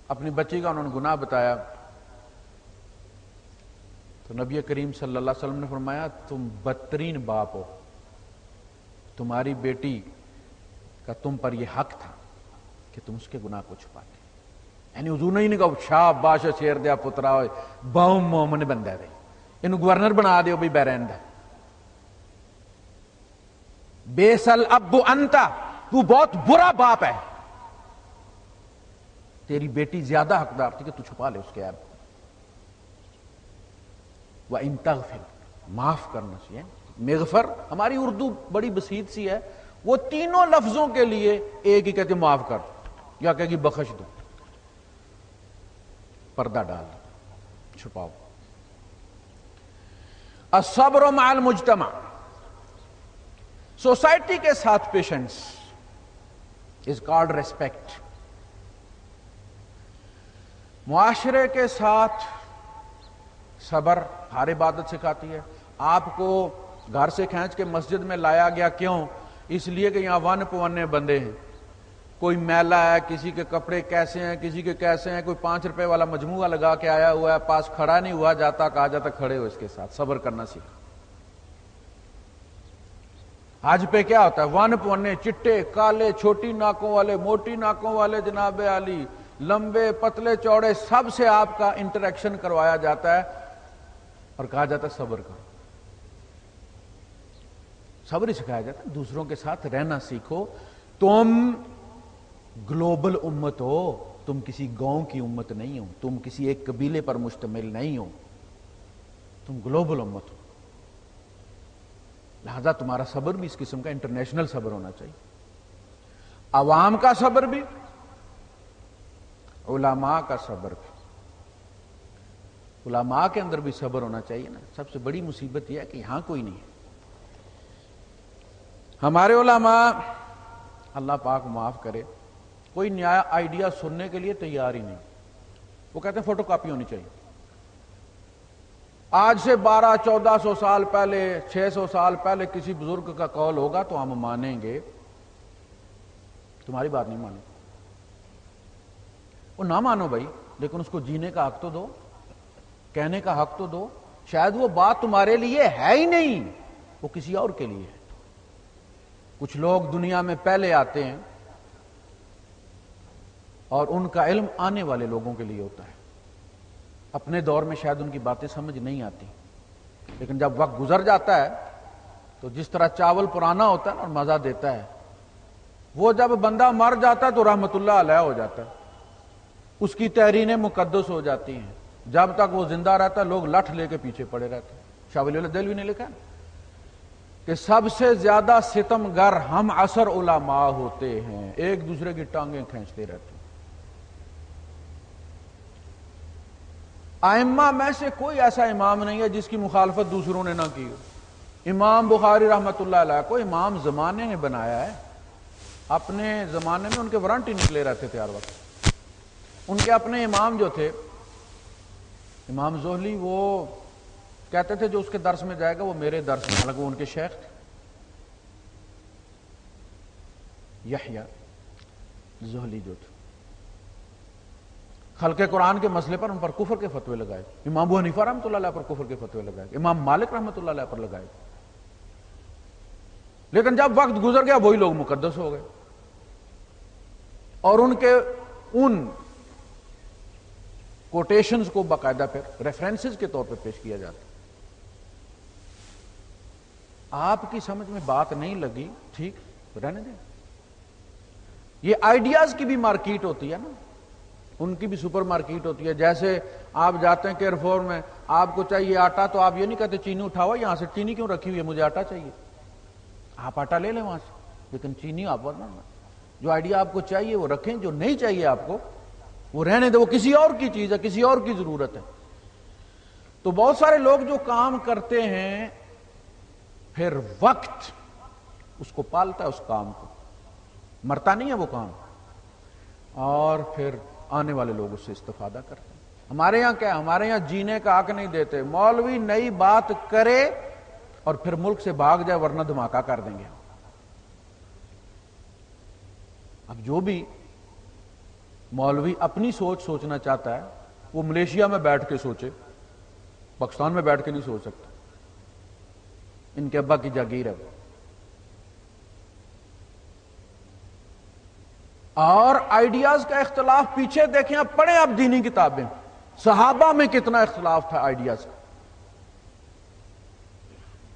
[SPEAKER 1] اپنی بچی کا انہوں نے گناہ بتایا, تو نبی کریم صلی اللہ علیہ وسلم نے فرمایا تم بدترین باپ ہو, تمہاری بیٹی کا تم پر یہ حق تھا کہ تم اس کے گناہ کو چھپاتے. یعنی حضور نے نہیں کہا شاباش شیر دیا پترا ہوئے بہم مومن بندہ دے, انہوں گورنر بنا دیو بھائی بحرین دا. بیسل ابو انتا, تو بہت برا باپ ہے, تیری بیٹی زیادہ حقدار تھی کہ تو چھپا لے اس کے عیب. وَإِن تَغْفِرْ معاف کرنا چاہیے. مغفر ہماری اردو بڑی بسیط سی ہے, وہ تینوں لفظوں کے لیے ایک ہی کہتے معاف کر دو, یا کہے گی بخش دو, پردہ ڈال دو, چھپاؤ. الصبر مع المجتمع, سوسائٹی کے ساتھ پیشنس از کالڈ ریسپیکٹ. معاشرے کے ساتھ صبر ہر عبادت سکھاتی ہے. آپ کو گھر سے کھینچ کے مسجد میں لایا گیا کیوں؟ اس لیے کہ یہاں ون پونے بندے ہیں. کوئی میلا ہے, کسی کے کپڑے کیسے ہیں, کسی کے کیسے ہیں, کوئی 5 روپے والا مجموعہ لگا کے آیا ہوا ہے, پاس کھڑا نہیں ہوا جاتا, کہا جاتا کھڑے ہو اس کے ساتھ. صبر کرنا سیکھا. حج پہ کیا ہوتا ہے, ون پونے, چٹے کالے, چھوٹی ناکوں والے, موٹی ناکوں والے, جناب علی, لمبے پتلے چوڑے, سب سے آپ کا انٹریکشن کروایا جاتا ہے اور کہا جاتا ہے صبر کرو. صبر ہی سکھایا جاتا ہے. دوسروں کے ساتھ رہنا سیکھو. تم گلوبل امت ہو, تم کسی گاؤں کی امت نہیں ہو, تم کسی ایک قبیلے پر مشتمل نہیں ہو, تم گلوبل امت ہو. لہذا تمہارا صبر بھی اس قسم کا انٹرنیشنل صبر ہونا چاہیے. عوام کا صبر بھی, علماء کا صبر بھی. علماء کے اندر بھی صبر ہونا چاہیے نا. سب سے بڑی مصیبت یہ ہے کہ یہاں کوئی نہیں ہے. ہمارے علماء, اللہ پاک معاف کرے, کوئی نیا آئیڈیا سننے کے لیے تیار ہی نہیں. وہ کہتے ہیں فوٹو کاپی ہونی چاہیے. آج سے 1200-1400 سال پہلے, 600 سال پہلے کسی بزرگ کا قول ہوگا تو ہم مانیں گے, تمہاری بات نہیں مانیں. وہ نہ مانو بھائی, لیکن اس کو جینے کا حق تو دو, کہنے کا حق تو دو. شاید وہ بات تمہارے لیے ہے ہی نہیں, وہ کسی اور کے لیے ہے. کچھ لوگ دنیا میں پہلے آتے ہیں اور ان کا علم آنے والے لوگوں کے لیے ہوتا ہے. اپنے دور میں شاید ان کی باتیں سمجھ نہیں آتی, لیکن جب وقت گزر جاتا ہے تو جس طرح چاول پرانا ہوتا ہے اور مزہ دیتا ہے, وہ جب بندہ مر جاتا ہے تو رحمت اللہ علیہ ہو جاتا ہے, اس کی تحریریں مقدس ہو جاتی ہیں. جب تک وہ زندہ رہتا ہے لوگ لٹھ لے کے پیچھے پڑے رہتے ہیں. شاہ ولی اللہ دہلوی نے لکھا کہ سب سے زیادہ ستمگر ہم عصر علماء ہوتے ہیں، ایک دوسرے کی ٹانگیں کھینچتے رہتے ہیں۔ ائمہ میں سے کوئی ایسا امام نہیں ہے جس کی مخالفت دوسروں نے نہ کی ہو۔ امام بخاری رحمۃ اللہ علیہ کو امام زمانے نے بنایا ہے، اپنے زمانے میں ان کے وارنٹ ہی نکلے رہتے تھے ہر وقت۔ ان کے اپنے امام جو تھے، امام زہلی، وہ کہتے تھے جو اس کے درس میں جائے گا وہ میرے درس میں، حالانکہ وہ ان کے شیخ تھے۔ یحییٰ زہلی جو تھے، خلق قرآن کے مسئلے پر ان پر کفر کے فتوے لگائے، امام ابو حنیفہ رحمۃ اللہ علیہ پر کفر کے فتوے لگائے، امام مالک رحمۃ اللہ علیہ پر لگائے، لیکن جب وقت گزر گیا وہی لوگ مقدس ہو گئے، اور ان کے ان کوٹیشنز کو باقاعدہ پھر ریفرنسز کے طور پہ پیش کیا جاتا۔ آپ کی سمجھ میں بات نہیں لگی، ٹھیک، رہنے دیں۔ یہ آئیڈیاز کی بھی مارکیٹ ہوتی ہے نا، ان کی بھی سپر مارکیٹ ہوتی ہے۔ جیسے آپ جاتے ہیں کیئرفور میں، آپ کو چاہیے آٹا، تو آپ یہ نہیں کہتے چینی اٹھاؤ یہاں سے، چینی کیوں رکھی ہوئی ہے، مجھے آٹا چاہیے۔ آپ آٹا لے لیں وہاں سے، لیکن چینی آپ جو آئیڈیا آپ کو چاہیے وہ رکھیں، جو نہیں چاہیے آپ کو وہ رہنے دیں، وہ کسی اور کی چیز ہے، کسی اور کی ضرورت ہے۔ تو بہت سارے لوگ جو کام کرتے ہیں، پھر وقت اس کو پالتا ہے، اس کام کو، مرتا نہیں ہے وہ کام، اور پھر آنے والے لوگ اس سے استفادہ کرتے ہیں۔ ہمارے یہاں کیا ہے؟ ہمارے یہاں جینے کا حق نہیں دیتے، مولوی نئی بات کرے اور پھر ملک سے بھاگ جائے ورنہ دھماکہ کر دیں گے۔ اب جو بھی مولوی اپنی سوچ سوچنا چاہتا ہے وہ ملیشیا میں بیٹھ کے سوچے، پاکستان میں بیٹھ کے نہیں سوچ سکتا، ان کے ابا کی جاگیر ہے وہ۔ اور آئیڈیاز کا اختلاف پیچھے دیکھیں، اب پڑھیں آپ دینی کتابیں، صحابہ میں کتنا اختلاف تھا آئیڈیاز کا،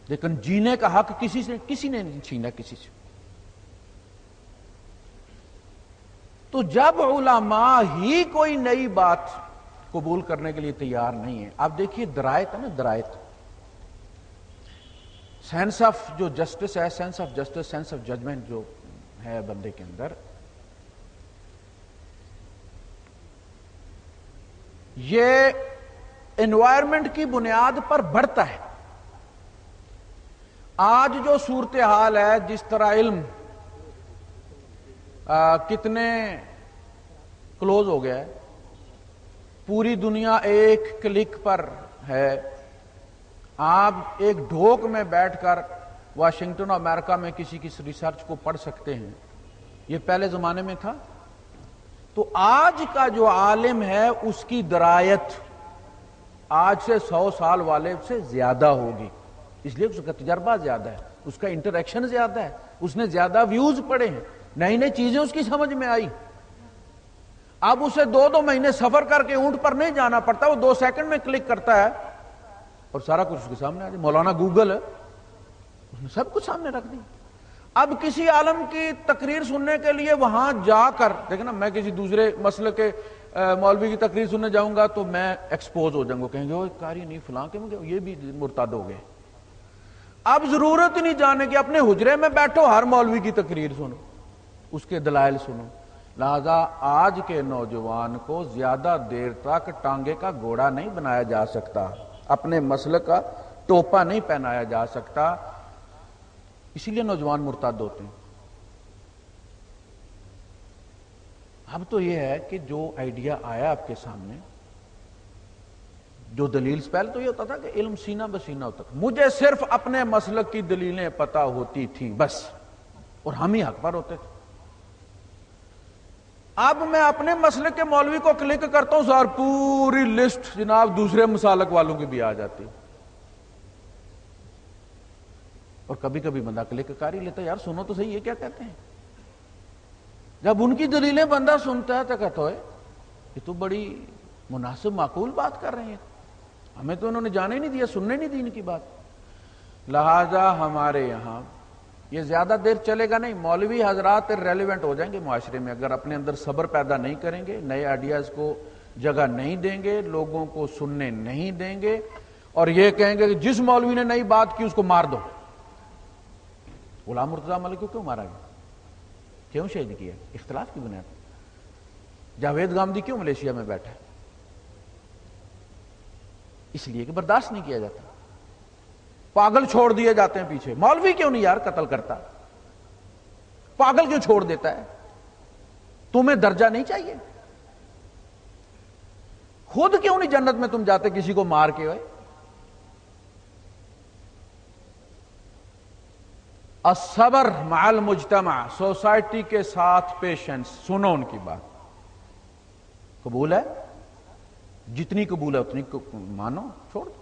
[SPEAKER 1] لیکن جینے کا حق کسی نے نہیں چھینا کسی سے۔ تو جب علماء ہی کوئی نئی بات قبول کرنے کے لیے تیار نہیں ہے، آپ دیکھیے درایت ہے نا، درایت، سینس آف جو جسٹس ہے، sense of justice, sense of judgement جو ہے بندے کے اندر، یہ انوائرمنٹ کی بنیاد پر بڑھتا ہے۔ آج جو صورتحال ہے، جس طرح علم کتنے کلوز ہو گیا ہے، پوری دنیا ایک کلک پر ہے، آپ ایک ڈھوک میں بیٹھ کر واشنگٹن اور امریکہ میں کسی کی ریسرچ کو پڑھ سکتے ہیں، یہ پہلے زمانے میں تھا؟ تو آج کا جو عالم ہے اس کی درایت آج سے 100 سال والے سے زیادہ ہوگی، اس لیے اس کا تجربہ زیادہ ہے، اس کا انٹریکشن زیادہ ہے، اس نے زیادہ ویوز پڑھے ہیں، نئی نئی چیزیں اس کی سمجھ میں آئی۔ اب اسے 2 مہینے سفر کر کے اونٹ پر نہیں جانا پڑتا، وہ 2 سیکنڈ میں کلک کرتا ہے اور سارا کچھ اس کے سامنے آ جائے۔ مولانا گوگل ہے، اس نے سب کچھ سامنے رکھ دیا۔ اب کسی عالم کی تقریر سننے کے لیے وہاں جا کر دیکھیں نا، میں کسی دوسرے مسئلے کے مولوی کی تقریر سننے جاؤں گا تو میں ایکسپوز ہو جاؤں گا، کہیں گے وہ قاری نہیں فلاں کے مجھے یہ بھی مرتد ہو گئے۔ اب ضرورت ہی نہیں جانے کہ اپنے حجرے میں بیٹھو، ہر مولوی کی تقریر سنو، اس کے دلائل سنو۔ لہذا آج کے نوجوان کو زیادہ دیر تک ٹانگے کا گھوڑا نہیں بنایا جا سکتا، اپنے مسلک کا ٹوپا نہیں پہنایا جا سکتا، اسی لیے نوجوان مرتد ہوتے ہیں۔ اب تو یہ ہے کہ جو آئیڈیا آیا آپ کے سامنے، جو دلیل، پہلے تو یہ ہوتا تھا کہ علم سینہ بسینہ ہوتا تھا، مجھے صرف اپنے مسلک کی دلیلیں پتہ ہوتی تھیں بس، اور ہم ہی حق پر ہوتے تھے۔ اب میں اپنے مسلک کے مولوی کو کلک کرتا ہوں، سر پوری لسٹ جناب دوسرے مسالک والوں کی بھی آ جاتی، اور کبھی کبھی بندہ کلک کر ہی لیتا ہے، یار سنو تو صحیح یہ کیا کہتے ہیں۔ جب ان کی دلیلیں بندہ سنتا ہے تو کہتا ہے یہ تو بڑی مناسب معقول بات کر رہے ہیں، ہمیں تو انہوں نے جانے ہی نہیں دیا، سننے نہیں دی ان کی بات۔ لہذا ہمارے یہاں یہ زیادہ دیر چلے گا نہیں، مولوی حضرات ریلیونٹ ہو جائیں گے معاشرے میں اگر اپنے اندر صبر پیدا نہیں کریں گے، نئے آئیڈیاز کو جگہ نہیں دیں گے، لوگوں کو سننے نہیں دیں گے، اور یہ کہیں گے کہ جس مولوی نے نئی بات کی اس کو مار دو، غلام مرتضیٰ ملک کو کیوں مارا گیا؟ کیوں شہید کیا؟ اختلاف کی بنیاد پر۔ جاوید گامدی کیوں ملیشیا میں بیٹھا؟ اس لیے کہ برداشت نہیں کیا جاتا۔ پاگل چھوڑ دیے جاتے ہیں پیچھے۔ مولوی کیوں نہیں یار قتل کرتا؟ پاگل کیوں چھوڑ دیتا ہے؟ تمہیں درجہ نہیں چاہیے؟ خود کیوں نہیں جنت میں تم جاتے کسی کو مار کے؟ ہوئے الصبر مع المجتمع، سوسائٹی کے ساتھ پیشنس۔ سنو ان کی بات، قبول ہے؟ جتنی قبول ہے اتنی مانو، چھوڑ دو۔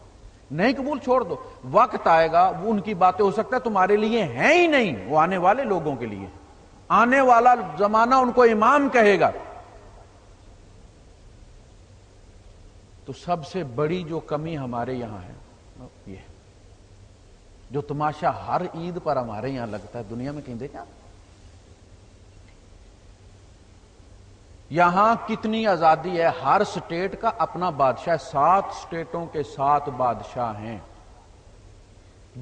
[SPEAKER 1] نہیں قبول چھوڑ دو، وقت آئے گا وہ ان کی باتیں ہو سکتا ہے تمہارے لیے ہیں ہی نہیں، وہ آنے والے لوگوں کے لیے۔ آنے والا زمانہ ان کو امام کہے گا۔ تو سب سے بڑی جو کمی ہمارے یہاں ہے یہ، جو تماشا ہر عید پر ہمارے یہاں لگتا ہے، دنیا میں کہیں دیکھا؟ یہاں کتنی آزادی ہے، ہر سٹیٹ کا اپنا بادشاہ ہے، 7 سٹیٹوں کے 7 بادشاہ ہیں۔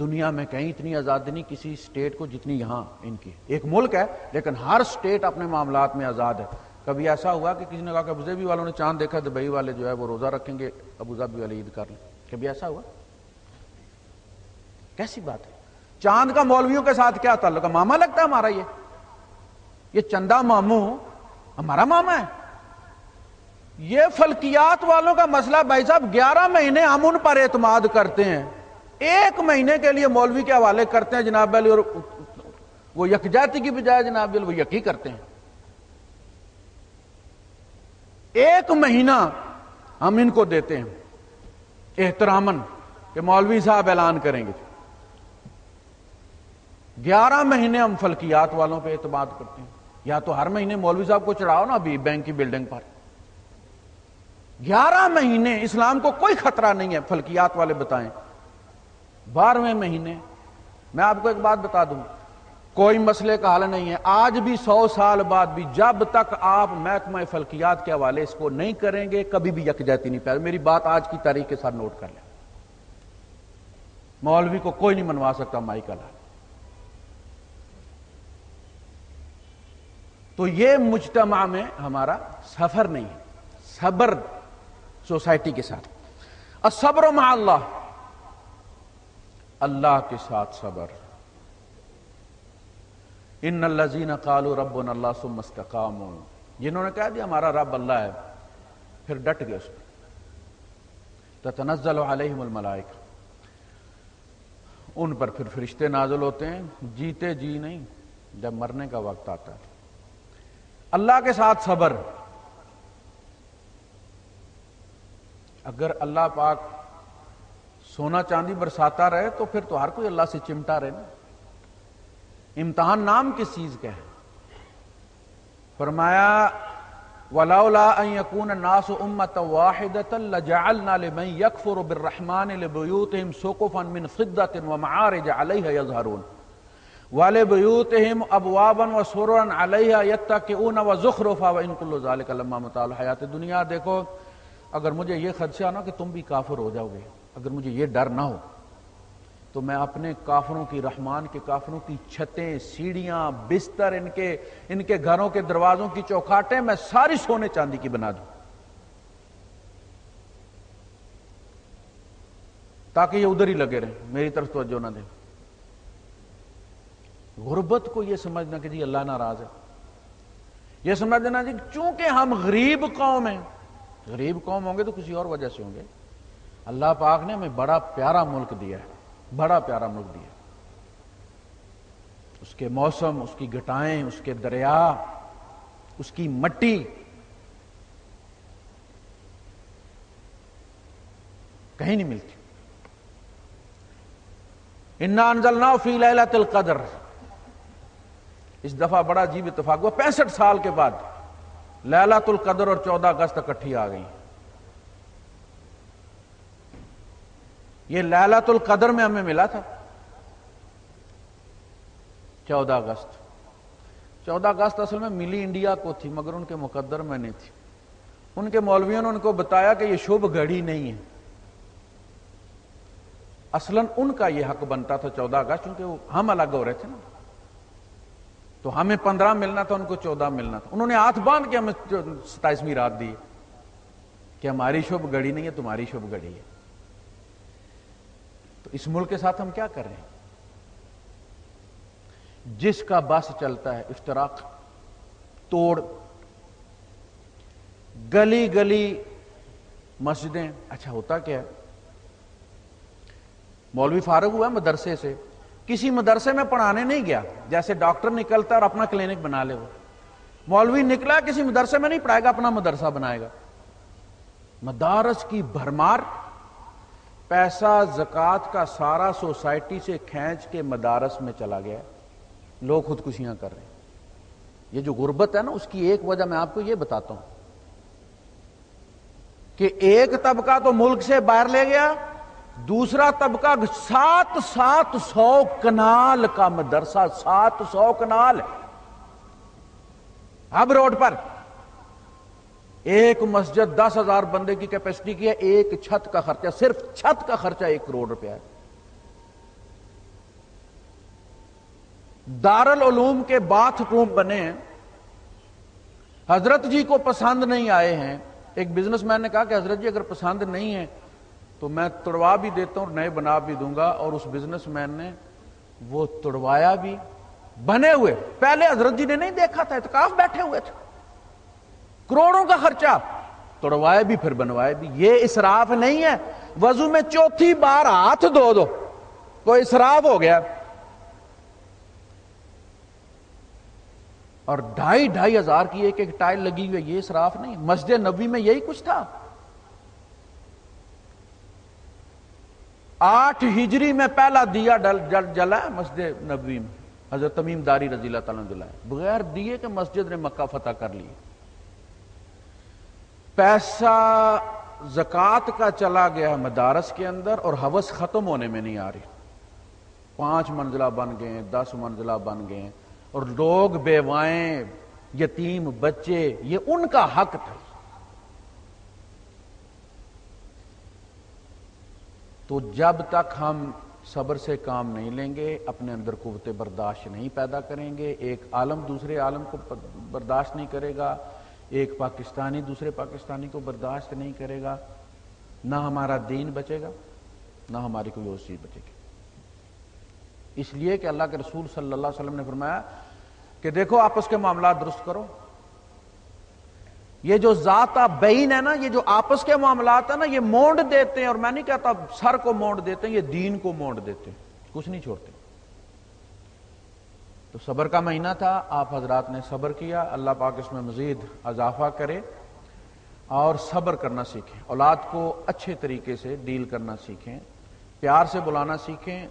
[SPEAKER 1] دنیا میں کہیں اتنی آزادی نہیں کسی سٹیٹ کو جتنی یہاں ان کی۔ ایک ملک ہے لیکن ہر سٹیٹ اپنے معاملات میں آزاد ہے۔ کبھی ایسا ہوا کہ کسی نے کہا کہ ابوظہبی والوں نے چاند دیکھا، دبئی والے جو ہے وہ روزہ رکھیں گے، ابوظہبی والے عید کر لیں؟ کبھی ایسا ہوا؟ کیسی بات ہے؟ چاند کا مولویوں کے ساتھ کیا تعلق ہے؟ ماما لگتا ہے ہمارا یہ چندہ ماموں ہمارا ماما ہے؟ یہ فلکیات والوں کا مسئلہ بھائی صاحب، 11 مہینے ہم ان پر اعتماد کرتے ہیں، 1 مہینے کے لیے مولوی کے حوالے کرتے ہیں جناب علی، اور وہ یکجہتی کی بجائے جناب علی وہ یکی کرتے ہیں۔ 1 مہینہ ہم ان کو دیتے ہیں احتراماً کہ مولوی صاحب اعلان کریں گے، 11 مہینے ہم فلکیات والوں پہ اعتماد کرتے ہیں۔ یا تو ہر مہینے مولوی صاحب کو چڑھاؤ نا ابھی بینک کی بلڈنگ پر۔ 11 مہینے اسلام کو کوئی خطرہ نہیں ہے، فلکیات والے بتائیں۔ 12ویں مہینے میں آپ کو ایک بات بتا دوں، کوئی مسئلے کا حل نہیں ہے۔ آج بھی 100 سال بعد بھی جب تک آپ محکمہ فلکیات کے حوالے اس کو نہیں کریں گے کبھی بھی یکجہتی نہیں پیدا۔ میری بات آج کی تاریخ کے ساتھ نوٹ کر لیں، مولوی کو کوئی نہیں منوا سکتا مائی کا لال۔ تو یہ مجتمع میں ہمارا سفر نہیں ہے، صبر سوسائٹی کے ساتھ۔ الصبر مع اللہ، اللہ کے ساتھ صبر۔ ان الذین قالوا ربنا اللہ ثم استقاموا، جنہوں نے کہہ دیا ہمارا رب اللہ ہے پھر ڈٹ گئے اس پہ، تتنزل علیہم الملائکہ، ان پر پھر فرشتے نازل ہوتے ہیں، جیتے جی نہیں، جب مرنے کا وقت آتا ہے۔ اللہ کے ساتھ صبر۔ اگر اللہ پاک سونا چاندی برساتا رہے تو پھر تو ہر کوئی اللہ سے چمٹا رہے نا۔ امتحان نام کس چیز کا ہے؟ فرمایا وَلَوْلَا أَن يَكُونَ النَّاسُ أُمَّةً وَاحِدَةً لَجَعَلْنَا لِمَن يَكْفُرُ بِالرَّحْمَنِ لِبُيُوتِهِمْ سُقُفًا مِّن فِضَّةٍ وَمَعَارِجَ عَلَيْهَا يَظْهَرُونَ وَلِبُيُوتِهِمْ أَبْوَابًا وَسُرُرًا عَلَيْهَا يَتَّكِئُونَ وَزُخْرُفًا وَإِن كُلُّ ذَلِكَ لَمَّا مَتَاعُ الْحَيَاةِ الدُّنْيَا۔ دیکھو اگر مجھے یہ خدشہ نہ کہ تم بھی کافر ہو جاؤ گے، اگر مجھے یہ ڈر نہ ہو تو میں اپنے کافروں کی، رحمان کے کافروں کی چھتیں، سیڑھیاں، بستر، ان کے گھروں کے دروازوں کی چوکھاٹیں میں ساری سونے چاندی کی بنا دوں تاکہ یہ ادھر ہی لگے رہیں، میری طرف توجہ نہ دیں۔ غربت کو یہ سمجھنا کہ جی اللہ ناراض ہے، یہ سمجھنا جی چونکہ ہم غریب قوم ہیں، غریب قوم ہوں گے تو کسی اور وجہ سے ہوں گے۔ اللہ پاک نے ہمیں بڑا پیارا ملک دیا ہے، بڑا پیارا ملک دیا، اس کے موسم، اس کی گٹائیں، اس کے دریا، اس کی مٹی، کہیں نہیں ملتی۔ انا انزلناہ فی لیلۃ القدر، اس دفعہ بڑا عجیب اتفاق ہوا، 65 سال کے بعد لیلۃ القدر اور 14 اگست اکٹھی آ گئی۔ یہ لیلۃ القدر میں ہمیں ملا تھا 14 اگست۔ 14 اگست اصل میں ملی انڈیا کو تھی مگر ان کے مقدر میں نہیں تھی۔ ان کے مولویوں نے ان کو بتایا کہ یہ شبھ گھڑی نہیں ہے، اصلاً ان کا یہ حق بنتا تھا 14 اگست، چونکہ ہم الگ ہو رہے تھے نا۔ تو ہمیں 15 ملنا تھا، ان کو 14 ملنا تھا. انہوں نے ہاتھ باندھ کے ہمیں 27ویں رات دی کہ ہماری شب گڑی نہیں ہے، تمہاری شب گڑی ہے. تو اس ملک کے ساتھ ہم کیا کر رہے ہیں؟ جس کا بس چلتا ہے افتراق، توڑ، گلی گلی مسجدیں. اچھا ہوتا کیا ہے؟ مولوی فارغ ہوا مدرسے سے، کسی مدرسے میں پڑھانے نہیں گیا، جیسے ڈاکٹر نکلتا اور اپنا کلینک بنا لے. وہ مولوی نکلا کسی مدرسے میں نہیں پڑھائے گا، اپنا مدرسہ بنائے گا. مدارس کی بھرمار، پیسہ زکوٰۃ کا سارا سوسائٹی سے کھینچ کے مدارس میں چلا گیا. لوگ خودکشیاں کر رہے ہیں. یہ جو غربت ہے نا، اس کی ایک وجہ میں آپ کو یہ بتاتا ہوں کہ ایک طبقہ تو ملک سے باہر لے گیا، دوسرا طبقہ 700 کنال کا مدرسہ، 700 کنال اب روڈ پر. ایک مسجد 10,000 بندے کی کیپیسٹی کی ہے، ایک چھت کا خرچہ، صرف چھت کا خرچہ 1 کروڑ روپیہ ہے. دارالعلوم کے باتھ روم بنے ہیں، حضرت جی کو پسند نہیں آئے ہیں. ایک بزنس مین نے کہا کہ حضرت جی اگر پسند نہیں ہے تو میں توڑوا بھی دیتا ہوں، نئے بنا بھی دوں گا. اور اس بزنس مین نے وہ توڑوایا بھی، بنے ہوئے. پہلے حضرت جی نے نہیں دیکھا تھا، اعتکاف بیٹھے ہوئے تھے. کروڑوں کا خرچہ، توڑوایا بھی پھر بنوایا بھی. یہ اسراف نہیں ہے؟ وضو میں 4تھی بار ہاتھ دھو دو تو اسراف ہو گیا. اور 2,500 ہزار کی ایک ٹائل لگی ہوئی ہے، یہ اسراف نہیں؟ مسجد نبوی میں یہی کچھ تھا. 8 ہجری میں پہلا دیا جلا ہے مسجد نبوی میں، حضرت تمیم داری رضی اللہ تعالیٰ عنہ جلائے، بغیر دیے کہ مسجد نے مکہ فتح کر لی. پیسہ زکوٰۃ کا چلا گیا مدارس کے اندر، اور ہوس ختم ہونے میں نہیں آ رہی. 5 منزلہ بن گئے، 10 منزلہ بن گئے، اور لوگ بیوائیں، یتیم بچے، یہ ان کا حق تھا. تو جب تک ہم صبر سے کام نہیں لیں گے، اپنے اندر قوت برداشت نہیں پیدا کریں گے، ایک عالم دوسرے عالم کو برداشت نہیں کرے گا، ایک پاکستانی دوسرے پاکستانی کو برداشت نہیں کرے گا، نہ ہمارا دین بچے گا، نہ ہماری کوئی اور چیز بچے گی. اس لیے کہ اللہ کے رسول صلی اللہ علیہ وسلم نے فرمایا کہ دیکھو آپس کے معاملات درست کرو. یہ جو ذات بین ہے نا، یہ جو آپس کے معاملات ہیں نا، یہ مونڈ دیتے ہیں. اور میں نہیں کہتا سر کو مونڈ دیتے ہیں، یہ دین کو مونڈ دیتے ہیں، کچھ نہیں چھوڑتے. تو صبر کا مہینہ تھا، آپ حضرات نے صبر کیا. اللہ پاک اس میں مزید اضافہ کرے اور صبر کرنا سیکھیں. اولاد کو اچھے طریقے سے ڈیل کرنا سیکھیں، پیار سے بلانا سیکھیں،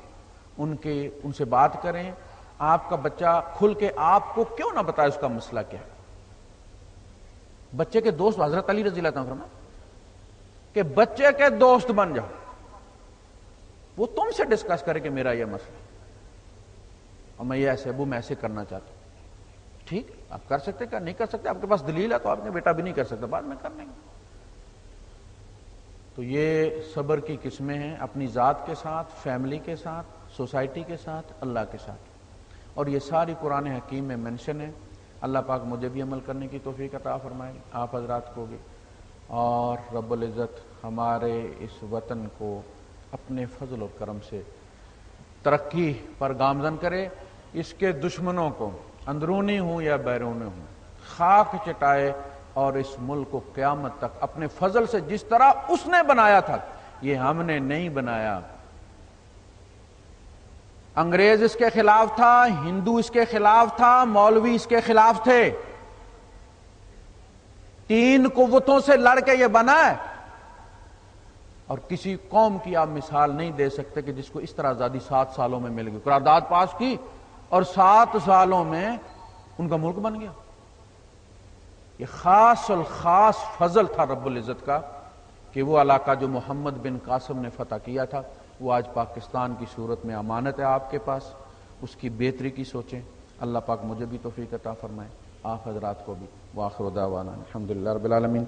[SPEAKER 1] ان سے بات کریں. آپ کا بچہ کھل کے آپ کو کیوں نہ بتائے اس کا مسئلہ کیا ہے. بچے کے دوست، حضرت علی رضی اللہ عنہ فرمایا کہ بچے کے دوست بن جاؤ، وہ تم سے ڈسکس کرے کہ میرا یہ مسئلہ ہے اور میں یہ ایسے ابو میں ایسے کرنا چاہتا ہوں. ٹھیک، آپ کر سکتے کیا نہیں کر سکتے، آپ کے پاس دلیل ہے تو آپ نے بیٹا بھی نہیں کر سکتا، بعد میں کر لیں گے. تو یہ صبر کی قسمیں ہیں، اپنی ذات کے ساتھ، فیملی کے ساتھ، سوسائٹی کے ساتھ، اللہ کے ساتھ. اور یہ ساری قرآن حکیم میں منشن ہے. اللہ پاک مجھے بھی عمل کرنے کی توفیق عطا فرمائے، آپ حضرات کو بھی. اور رب العزت ہمارے اس وطن کو اپنے فضل و کرم سے ترقی پر گامزن کرے. اس کے دشمنوں کو، اندرونی ہوں یا بیرونی ہوں، خاک چٹائے، اور اس ملک کو قیامت تک اپنے فضل سے جس طرح اس نے بنایا تھا، یہ ہم نے نہیں بنایا. انگریز اس کے خلاف تھا، ہندو اس کے خلاف تھا، مولوی اس کے خلاف تھے. 3 قوتوں سے لڑ کے یہ بنا ہے. اور کسی قوم کی آپ مثال نہیں دے سکتے کہ جس کو اس طرح آزادی 7 سالوں میں مل گئی. قرارداد پاس کی اور 7 سالوں میں ان کا ملک بن گیا. یہ خاص الخاص فضل تھا رب العزت کا کہ وہ علاقہ جو محمد بن قاسم نے فتح کیا تھا، وہ آج پاکستان کی صورت میں امانت ہے آپ کے پاس. اس کی بہتری کی سوچیں. اللہ پاک مجھے بھی توفیق عطا فرمائے، آپ حضرات کو بھی. وآخر دعوانا الحمدللہ رب العالمین.